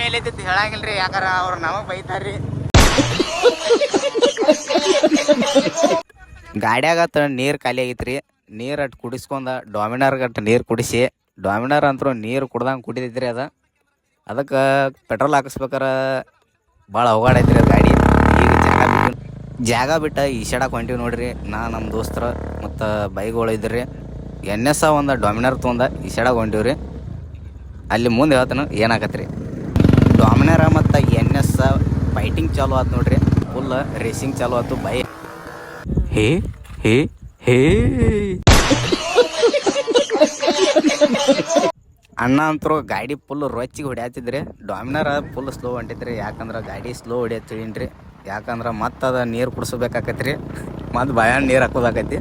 ಎಲ್ಲೈತಿ ಹೇಳಂಗಿಲ್ರಿ, ಯಾಕಾರ ಅವ್ರು ನಮಗ್ ಬೈತಾರ್ರಿ. ಗಾಡ್ಯಾಗತ್ತ ನೀರು ಖಾಲಿ ಆಗೈತ್ರಿ. ನೀರು ಅಟ್ ಕುಡಿಸ್ಕೊಂಡ ಡಾಮಿನರ್ಗಟ್ಟು ನೀರು ಕುಡಿಸಿ, ಡಾಮಿನರ್ ಅಂತೂ ನೀರು ಕುಡ್ದಂಗೆ ಕುಡಿದೈತ್ರಿ. ಅದಕ್ಕೆ ಪೆಟ್ರೋಲ್ ಹಾಕಿಸ್ಬೇಕಾರ ಭಾಳ ಅವಘಾಡೈತ್ರಿ ಅದು ಗಾಡಿ. ಈಗ ಜಾಗ ಬಿಟ್ಟು ಈಶಾಡಕ್ಕೆ ಹೊಂಟಿವಿ ನೋಡ್ರಿ. ನಮ್ಮ ದೋಸ್ತರ ಮತ್ತು ಬೈಕ್ಗಳು ಇದ್ರಿ. NS ಒಂದು ಡಾಮಿನರ್ ತೊಗೊಂಡ ಈಶಾಡಕ್ಕೆ ಹೊಂಟಿವ್ರಿ. ಅಲ್ಲಿ ಮುಂದೆ ಹೇಳ್ತಾನೆ ಏನಾಗತ್ತೆ ರೀ. ಡಾಮಿನರ ಮತ್ತು NS ಫೈಟಿಂಗ್ ಚಾಲು ಆಯ್ತು ನೋಡ್ರಿ. ಫುಲ್ ರೇಸಿಂಗ್ ಚಾಲು ಆಯ್ತು. ಹೇ ಹೇ ಹೇ ಅಣ್ಣ ಅಂತರೂ ಗಾಡಿ ಫುಲ್ ರೊಚ್ಚಿಗೆ ಹೊಡ್ಯಾತಿದ್ರಿ. ಡಾಮಿನರ್ ಫುಲ್ ಸ್ಲೋ ಹೊಂಟಿದ್ರಿ. ಯಾಕಂದ್ರೆ ಗಾಡಿ ಸ್ಲೋ ಹೊಡಿಯತ್ತೀನ್ರಿ. ಯಾಕಂದ್ರೆ ಮತ್ತೆ ಅದು ನೀರು ಕುಡಿಸ್ಬೇಕಾಕೈತ್ರಿ. ಮತ್ತು ಭಯ ನೀರು ಹಾಕೋದಾಕೈತಿ.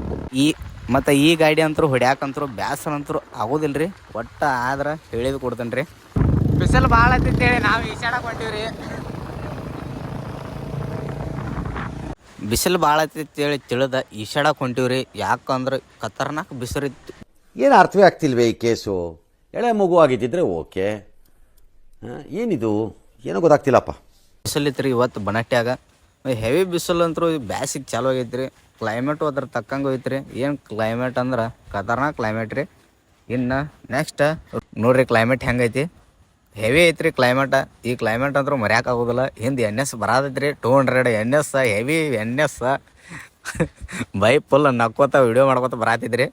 ಮತ್ತು ಈ ಗಾಡಿ ಅಂತರೂ ಹೊಡ್ಯಾಕಂತರೂ ಬ್ಯಾಸರ ಅಂತರೂ ಆಗೋದಿಲ್ರಿ. ಒಟ್ಟು ಆದ್ರೆ ಹೇಳಿದ್ ಕೊಡ್ತೇನೆ ರೀ. ಬಿಸಿಲು ಭಾಳ ಐತಂತೇಳಿ ನಾವು ಈಶಾಡಕ್ಕೆ ಹೊಂಟೀವ್ರಿ. ಬಿಸಿಲು ಭಾಳ ಐತಂತೇಳಿ ತಿಳಿದ ಈಶಾಡಕ್ಕೆ ಹೊಂಟೀವ್ರಿ. ಯಾಕಂದ್ರೆ ಖತರ್ನಾಕ್ ಬಿಸಿರಿತ್ತು. ಏನು ಅರ್ಥವೇ ಆಗ್ತಿಲ್ವೇ ಈ ಕೇಸು? ಎಳೆ ಮಗು ಆಗಿದ್ದಿದ್ರೆ ಓಕೆ, ಏನಿದು ಏನೋ ಗೊತ್ತಾಗ್ತಿಲ್ಲಪ್ಪ. ಬಿಸಿಲಿತ್ತು ಇವತ್ತು ಬನಟ್ಯಾಗ. ಹೆವಿ ಬಿಸಿಲು ಅಂತರೂ ಬ್ಯಾಸಿಗೆ ಚಾಲು ಆಗೈತ್ರಿ. ಕ್ಲೈಮೇಟು ಅದ್ರ ತಕ್ಕಂಗೆ ಹೋಯ್ತ್ರಿ. ಏನು ಕ್ಲೈಮೇಟ್ ಅಂದ್ರೆ ಖತರ್ನಾಕ್ ಕ್ಲೈಮೇಟ್ ರೀ. ಇನ್ನು ನೆಕ್ಸ್ಟ್ ನೋಡ್ರಿ ಕ್ಲೈಮೇಟ್ ಹೆಂಗೈತಿ. ಹೆವಿ ಐತ್ರಿ ಕ್ಲೈಮೇಟ. ಈ ಕ್ಲೈಮೇಟ್ ಅಂದ್ರೂ ಮರ್ಯಾಕಾಗೋದಿಲ್ಲ. ಹಿಂದೆ NS ಬರಾದೈತ್ರಿ. 200 NS ಹೆವಿ NS ಬೈ ಫುಲ್ ನಕ್ಕೋತ ವಿಡಿಯೋ ಮಾಡ್ಕೋತ ಬರಾತಿದ್ರಿ.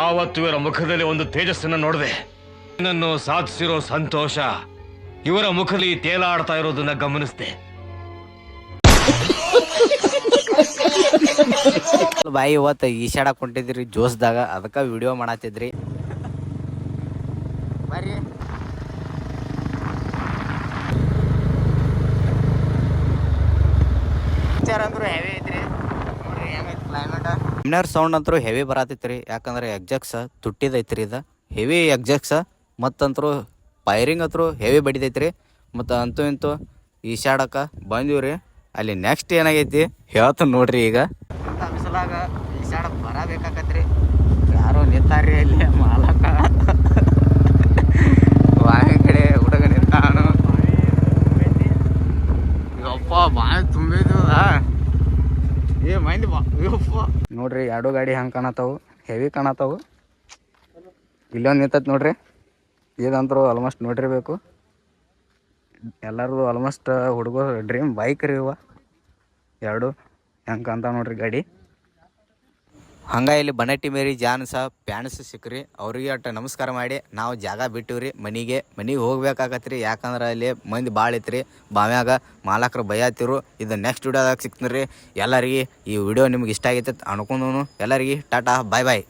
ಆವತ್ತು ಇವರ ಮುಖದಲ್ಲಿ ಒಂದು ತೇಜಸ್ಸನ್ನು ನೋಡಿದೆ. ನನ್ನನ್ನು ಸಾಧಿಸಿರೋ ಸಂತೋಷ ಇವರ ಮುಖದಲ್ಲಿ ತೇಲಾಡ್ತಾ ಇರೋದನ್ನ ಗಮನಿಸಿದೆ. ಬಾಯಿ ಇವತ್ತು ಈಶಾಡಕ್ ಹೊಂಟಿದ್ರಿ ಜೋಸ್ದಾಗ. ಅದಕ್ಕೆ ವಿಡಿಯೋ ಮಾಡತ್ತಿದ್ರಿ. ಬರ್ರಿ ಅಂದ್ರೂ ಹೆವಿ ಐತ್ರಿ. ಕ್ಲೈಮೇಟ್ ಡಾಮಿನರ್ ಸೌಂಡ್ ಅಂತರೂ ಹೆವಿ ಬರತೈತ್ರಿ. ಯಾಕಂದ್ರೆ ಎಕ್ಸಾಕ್ಸ್ ತುಟ್ಟಿದೈತ್ರಿ. ಇದು ಹೆವಿ ಎಕ್ಸಾಕ್ಸ್. ಮತ್ತಂತರೂ ಫೈರಿಂಗ್ ಅಂತರೂ ಹೆವಿ ಬಡಿದೈತ್ರಿ. ಮತ್ತು ಅಂತೂ ಇಂತೂ ಈಶಾಡಕ್ಕೆ ಬಂದೀವ್ರಿ. ಅಲ್ಲಿ ನೆಕ್ಸ್ಟ್ ಏನಾಗೈತಿ ಹೇಳ್ತಾನೆ ನೋಡ್ರಿ. ಈಗ ಬಿಸಲಾಗ ಈಶಾಡಕ್ಕೆ ಬರಬೇಕಾಕತ್ರಿ. ಯಾರೋ ನಿಂತಾರ್ರಿ ಅಲ್ಲಿ ಮಾಲಕ. ಬಾವಿ ಕಡೆ ಹುಡುಗ ನಿಂತಾನು. ಯಪ್ಪ ಬಾವಿ ತುಂಬಿದ್ದ. ಏ ಮಂದಿ ನೋಡ್ರಿ ಎರಡು ಗಾಡಿ ಹಂಗೆ ಕಾಣತಾವು. ಹೆವಿ ಕಾಣತಾವು. ಇಲ್ಲೊಂದು ನಿಂತೈತಿ ನೋಡ್ರಿ. ಇದಂತರೂ ಆಲ್ಮೋಸ್ಟ್ ನೋಡಿರ್ಬೇಕು ಎಲ್ಲರದು. ಆಲ್ಮೋಸ್ಟ್ ಹುಡುಗರು ಡ್ರೀಮ್ ಬೈಕ್ ರೀ ಇವ ಎರಡು. ಹೆಂಗೆ ಕಾಣ್ತಾವ ನೋಡ್ರಿ ಗಾಡಿ. ಹಂಗೆ ಇಲ್ಲಿ ಬನಟ್ಟಿ ಮೇರಿ ಜಾನ್ಸ ಪ್ಯಾನ್ಸ್ ಸಿಕ್ಕ್ರಿ. ಅವ್ರಿಗೆ ಅಟ್ಟ ನಮಸ್ಕಾರ ಮಾಡಿ ನಾವು ಜಾಗ ಬಿಟ್ಟಿವ್ರಿ. ಮನೆಗೆ ಹೋಗ್ಬೇಕಾಗತ್ರಿ. ಯಾಕಂದ್ರೆ ಅಲ್ಲಿ ಮಂದಿ ಭಾಳ ಐತ್ರಿ. ಬಾವ್ಯಾಗ ಮಾಲಕರು ಬೈಯತ್ತಿರು. ಇದು ನೆಕ್ಸ್ಟ್ ವಿಡಿಯೋದಾಗ ಸಿಕ್ತೀನಿ ರೀ. ಎಲ್ಲರಿಗೆ ಈ ವಿಡಿಯೋ ನಿಮ್ಗೆ ಇಷ್ಟ ಆಗೈತೆ ಅನ್ಕೊಂಡನು. ಎಲ್ಲರಿಗೆ ಟಾಟಾ ಬಾಯ್ ಬಾಯ್.